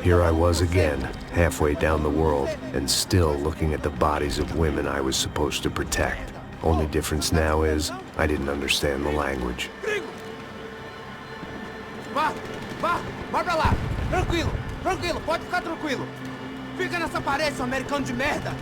Here I was again, halfway down the world, and still looking at the bodies of women I was supposed to protect. Only difference now is, I didn't understand the language. Vai pra lá! Tranquilo, tranquilo, pode ficar tranquilo! Fica nessa parede, seu americano de merda!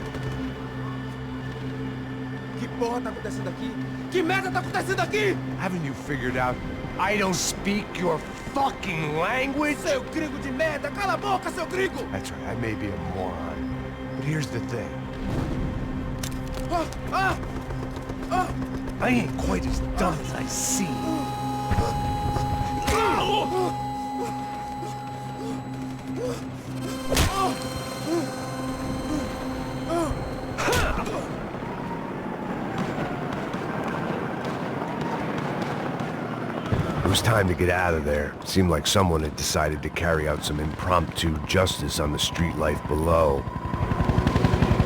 Que porra tá acontecendo aqui? Que merda tá acontecendo aqui? Haven't you figured out I don't speak your fucking language? Seu gringo de merda! Cala a boca, seu gringo! That's right, I may be a moron, but here's the thing. I ain't quite as dumb as I seem. It was time to get out of there. It seemed like someone had decided to carry out some impromptu justice on the street life below.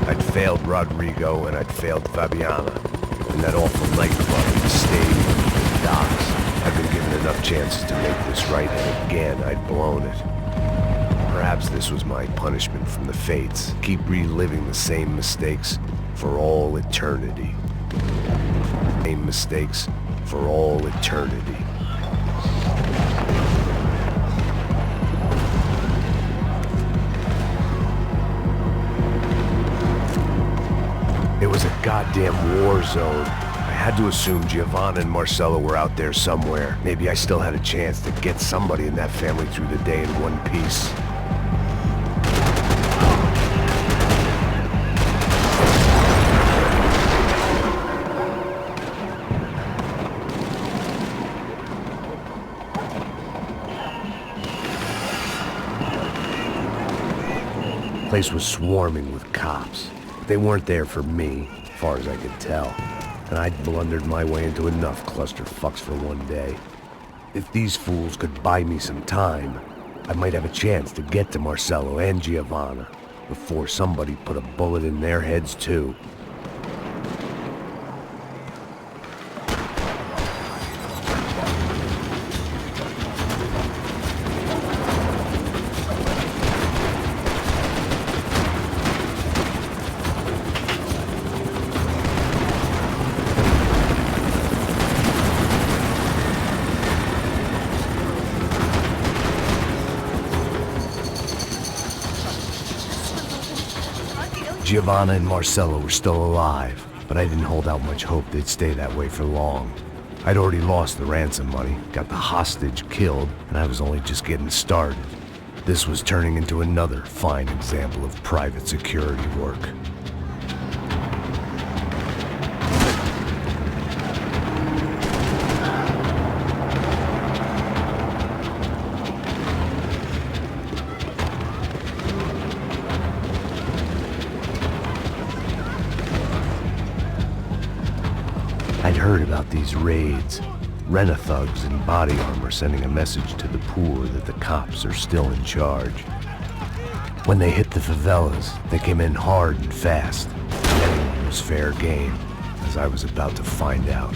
I'd failed Rodrigo and I'd failed Fabiana. And that awful nightclub, the stadium, the docks. I'd been given enough chances to make this right, and again I'd blown it. Perhaps this was my punishment from the fates. Keep reliving the same mistakes for all eternity. Same mistakes for all eternity. It was a goddamn war zone. I had to assume Giovanna and Marcelo were out there somewhere. Maybe I still had a chance to get somebody in that family through the day in one piece. The place was swarming with cops. They weren't there for me, as far as I could tell, and I'd blundered my way into enough clusterfucks for one day. If these fools could buy me some time, I might have a chance to get to Marcelo and Giovanna before somebody put a bullet in their heads too. Giovanna and Marcelo were still alive, but I didn't hold out much hope they'd stay that way for long. I'd already lost the ransom money, got the hostage killed, and I was only just getting started. This was turning into another fine example of private security work. I'd heard about these raids. Rent-a-thugs in body armor sending a message to the poor that the cops are still in charge. When they hit the favelas, they came in hard and fast. And anyone was fair game, as I was about to find out.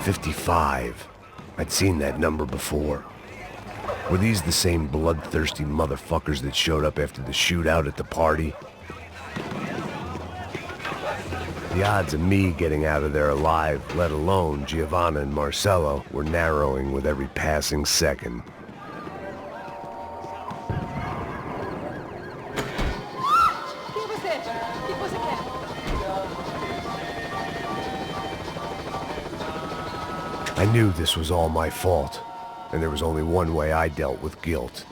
"55. I'd seen that number before. Were these the same bloodthirsty motherfuckers that showed up after the shootout at the party? The odds of me getting out of there alive, let alone Giovanna and Marcello, were narrowing with every passing second. I knew this was all my fault, and there was only one way I dealt with guilt.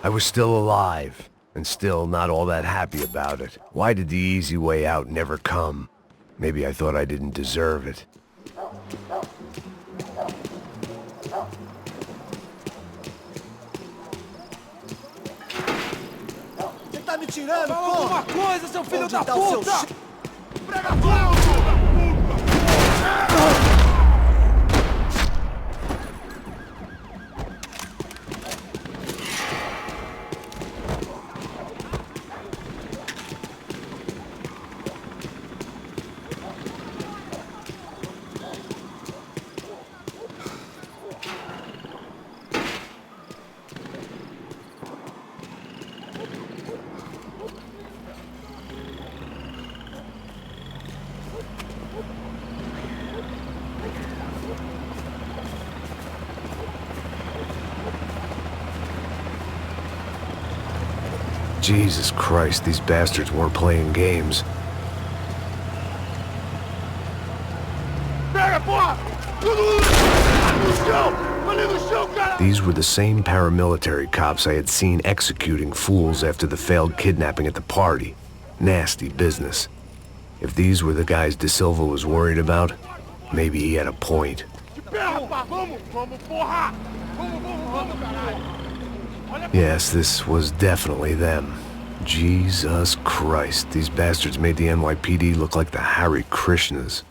I was still alive, and still not all that happy about it. Why did the easy way out never come? Maybe I thought I didn't deserve it. Você tá me tirando, Fala porra! alguma coisa, seu filho Onde da tá o seu puta! chi- Prega fogo! Jesus Christ, these bastards weren't playing games. Pega, porra! No chão! Ali no chão, cara! These were the same paramilitary cops I had seen executing fools after the failed kidnapping at the party. Nasty business. If these were the guys De Silva was worried about, maybe he had a point. De pé, rapaz! Vamos, porra! Vamos, caralho! Yes, this was definitely them. Jesus Christ, these bastards made the NYPD look like the Hare Krishnas.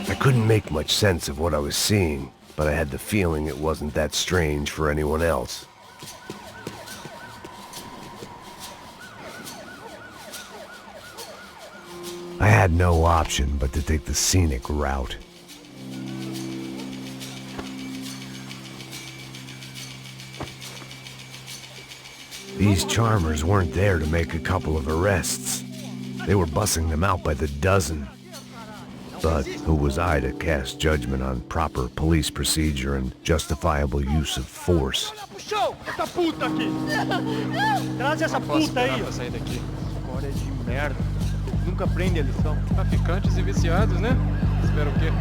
I couldn't make much sense of what I was seeing, but I had the feeling it wasn't that strange for anyone else. I had no option but to take the scenic route. These charmers weren't there to make a couple of arrests. They were bussing them out by the dozen. But who was I to cast judgment on proper police procedure and justifiable use of force? Puxou! Essa puta aqui! Traz essa puta aí, ó. Sair daqui. Agora é de merda. Nunca aprende a lição. Traficantes e viciados, né? Espera o quê?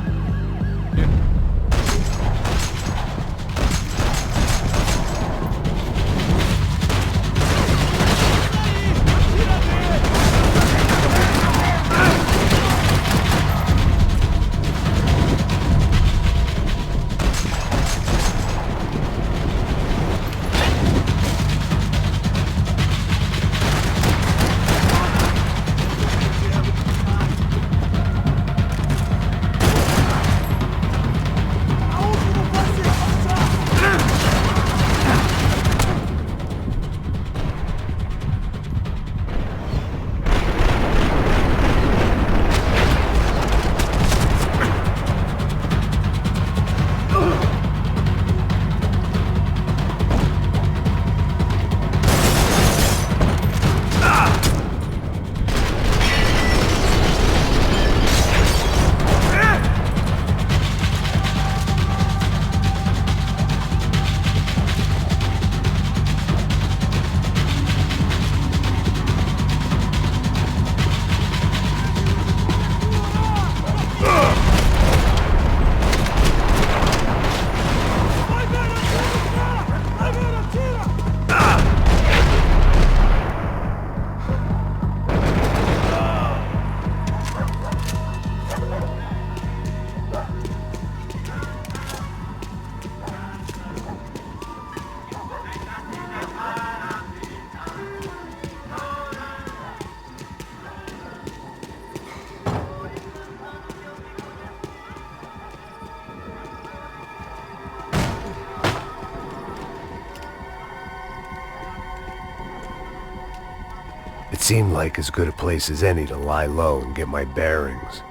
It seemed like as good a place as any to lie low and get my bearings.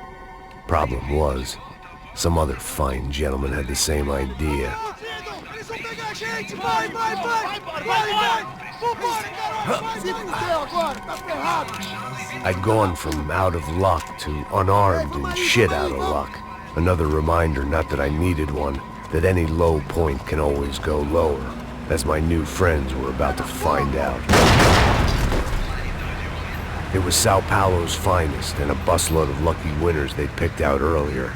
Problem was, some other fine gentleman had the same idea. Eles vão pegar a gente! Vai, vai, vai! Vai, vai! Vambora, garoto! Se fudeu agora, tá ferrado! I'd gone from out of luck to unarmed and shit out of luck. Another reminder, not that I needed one, that any low point can always go lower, as my new friends were about to find out. It was Sao Paulo's finest and a busload of lucky winners they'd picked out earlier.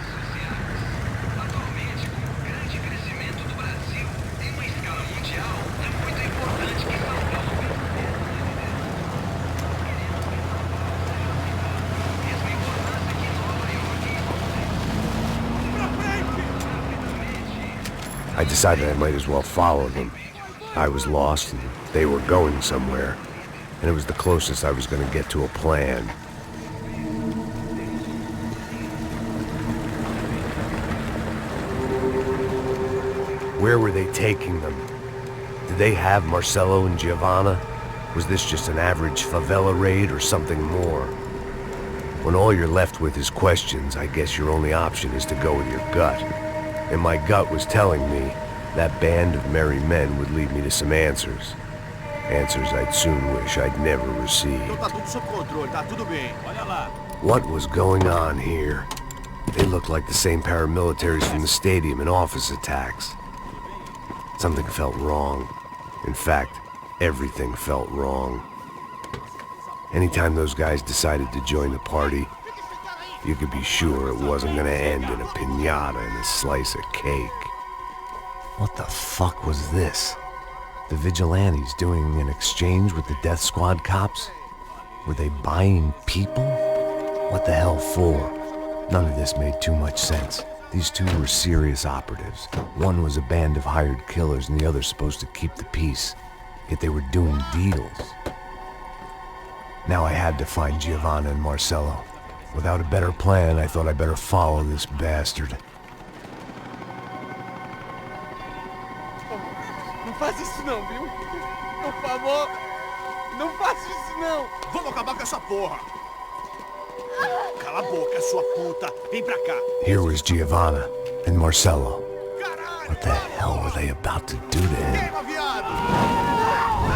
I decided I might as well follow them. I was lost and they were going somewhere, and it was the closest I was going to get to a plan. Where were they taking them? Did they have Marcelo and Giovanna? Was this just an average favela raid or something more? When all you're left with is questions, I guess your only option is to go with your gut. And my gut was telling me that band of merry men would lead me to some answers. Answers I'd soon wish I'd never received. Tá tudo sob controle, tá tudo bem. Olha lá. What was going on here? They looked like the same paramilitaries from the stadium in office attacks. Something felt wrong. In fact, everything felt wrong. Anytime those guys decided to join the party, you could be sure it wasn't gonna end in a piñata and a slice of cake. What the fuck was this? The vigilantes doing an exchange with the death squad cops? Were they buying people? What the hell for? None of this made too much sense. These two were serious operatives. One was a band of hired killers and the other supposed to keep the peace. Yet they were doing deals. Now I had to find Giovanna and Marcelo. Without a better plan, I thought I better follow this bastard. Não faz isso não, viu? Por favor, não faça isso não. Vamos acabar com essa porra! Cala a boca, sua puta! Vem pra cá! Here was Giovanna and Marcelo. What the hell were they about to do to him? Queima, viado!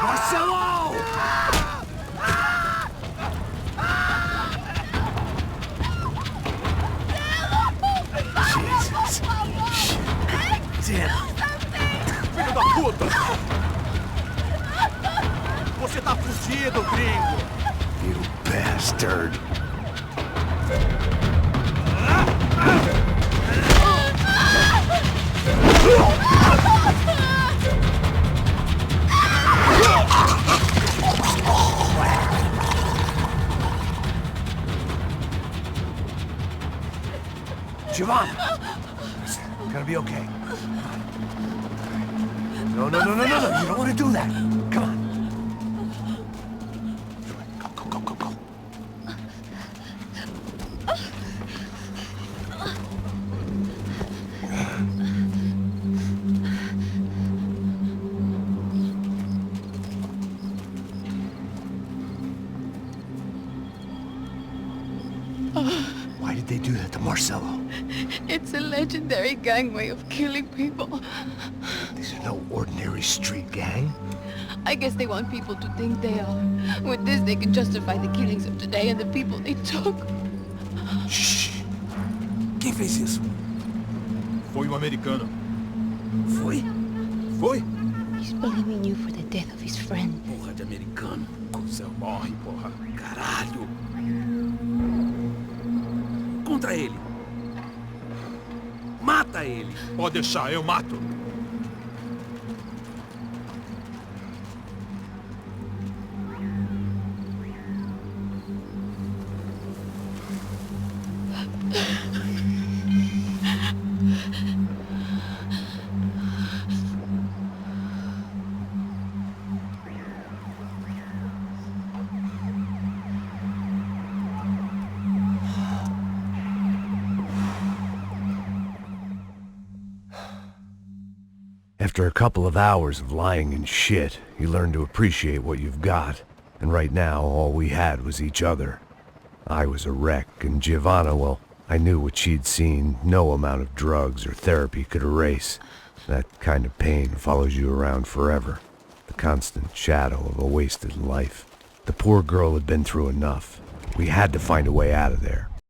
Marcelo! Jesus. Damn. Filho da puta! Você tá fugido, gringo! You bastard. Giovanna! It's gonna be okay. No. You don't want to do that. Come on. Go. Why did they do that to Marcelo? It's a legendary gang way of killing people. These are no ordinary street gang. I guess they want people to think they are. With this, they can justify the killings of today and the people they took. Shh! Quem fez isso? Foi um americano. Foi? He's blaming you for the death of his friend. Porra de americano. Céu morre, porra. Caralho. Contra ele. Mata ele. Pode deixar, eu mato. After a couple of hours of lying in shit, you learn to appreciate what you've got. And right now, all we had was each other. I was a wreck, and Giovanna, well, I knew what she'd seen no amount of drugs or therapy could erase. That kind of pain follows you around forever. The constant shadow of a wasted life. The poor girl had been through enough. We had to find a way out of there.